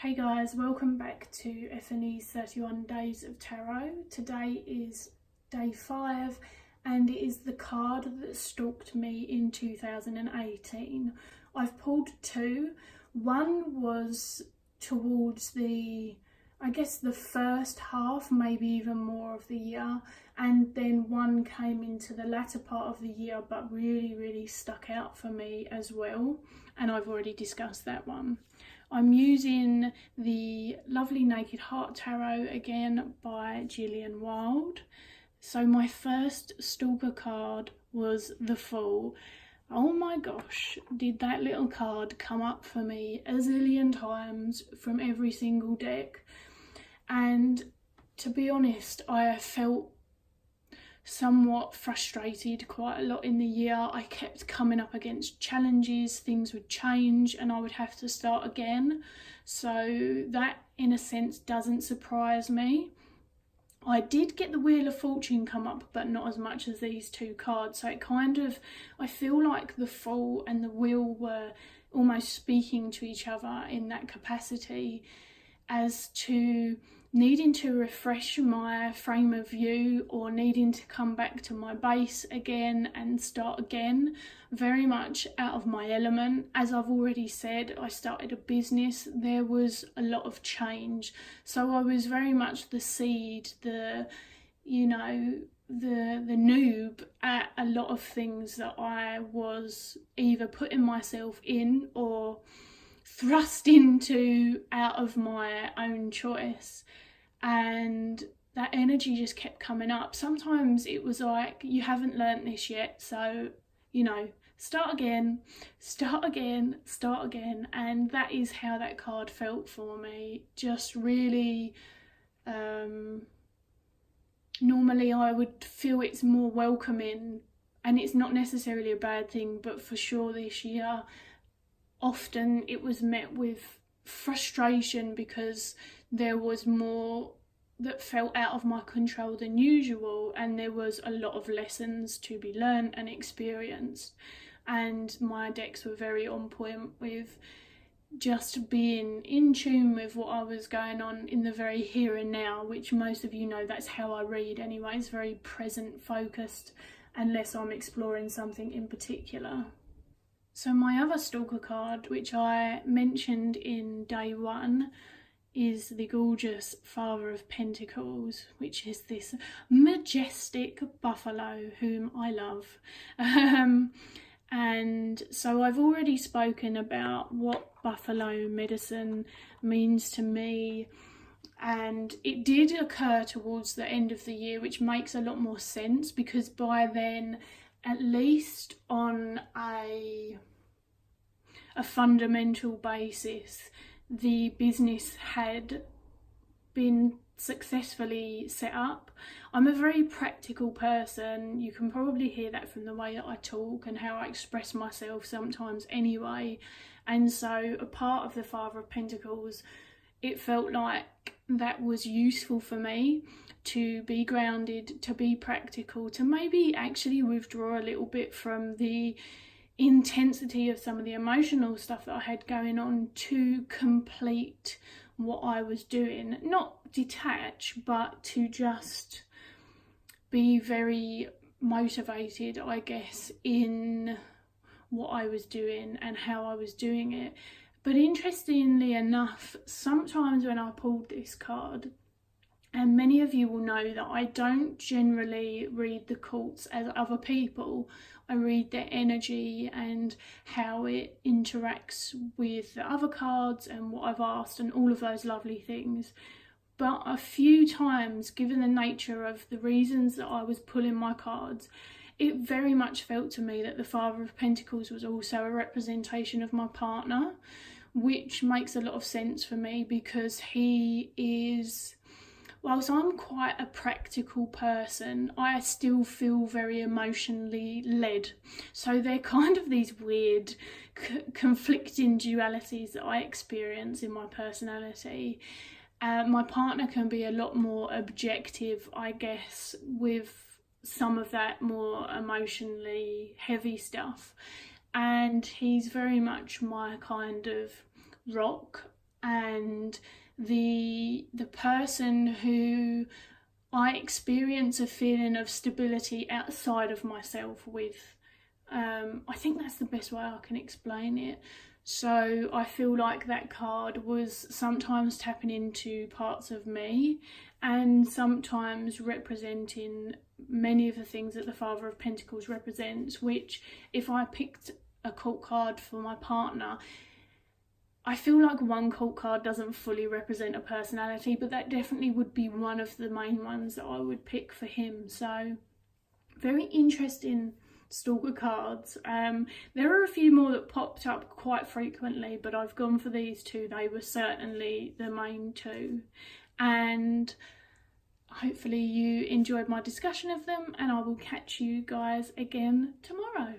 Hey guys, welcome back to Ethony's 31 Days of Tarot. Today is day 5 and it is the card that stalked me in 2018. I've pulled two. One was towards the first half, maybe even more of the year, and then one came into the latter part of the year but really stuck out for me as well, and I've already discussed that one. I'm using the lovely Naked Heart Tarot again by Gillian Wilde. So my first Stalker card was the Fool. Oh my gosh, did that little card come up for me a zillion times from every single deck. And to be honest, I felt somewhat frustrated quite a lot in the year. I kept coming up against challenges, things would change and I would have to start again. So that in a sense doesn't surprise me. I did get the Wheel of Fortune come up, but not as much as these two cards. So it I feel like the Fool and the Wheel were almost speaking to each other in that capacity, as to needing to refresh my frame of view or needing to come back to my base again and start again, very much out of my element. As I've already said, I started a business, there was a lot of change, so I was very much the seed, the noob at a lot of things that I was either putting myself in or thrust into out of my own choice. And that energy just kept coming up. Sometimes it was like, you haven't learnt this yet, so start again. And that is how that card felt for me. Just really normally I would feel it's more welcoming, and it's not necessarily a bad thing, but for sure this year often it was met with frustration because there was more that felt out of my control than usual, and there was a lot of lessons to be learned and experienced, and my decks were very on point with just being in tune with what I was going on in the very here and now, which most of you know that's how I read anyway. It's very present focused unless I'm exploring something in particular. So my other Stalker card, which I mentioned in day 1, is the gorgeous Father of Pentacles, which is this majestic buffalo whom I love. And so I've already spoken about what buffalo medicine means to me, and it did occur towards the end of the year, which makes a lot more sense because by then, at least on a fundamental basis, the business had been successfully set up. I'm a very practical person. You can probably hear that from the way that I talk and how I express myself sometimes anyway. And so a part of the Father of Pentacles, it felt like that was useful for me to be grounded, to be practical, to maybe actually withdraw a little bit from the intensity of some of the emotional stuff that I had going on to complete what I was doing. Not detach, but to just be very motivated, I guess, in what I was doing and how I was doing it. But interestingly enough, sometimes when I pulled this card, and many of you will know that I don't generally read the courts as other people. I read their energy and how it interacts with the other cards and what I've asked and all of those lovely things. But a few times, given the nature of the reasons that I was pulling my cards, it very much felt to me that the Father of Pentacles was also a representation of my partner, which makes a lot of sense for me because he is... Whilst I'm quite a practical person, I still feel very emotionally led. So they're kind of these weird conflicting dualities that I experience in my personality. My partner can be a lot more objective, I guess, with some of that more emotionally heavy stuff. And he's very much my kind of rock and the person who I experience a feeling of stability outside of myself with. I think that's the best way I can explain it. So I feel like that card was sometimes tapping into parts of me and sometimes representing many of the things that the Father of Pentacles represents, which if I picked a court card for my partner, I feel like one court card doesn't fully represent a personality, but that definitely would be one of the main ones that I would pick for him. So very interesting Stalker cards. There are a few more that popped up quite frequently, but I've gone for these two. They were certainly the main two, and hopefully you enjoyed my discussion of them, and I will catch you guys again tomorrow.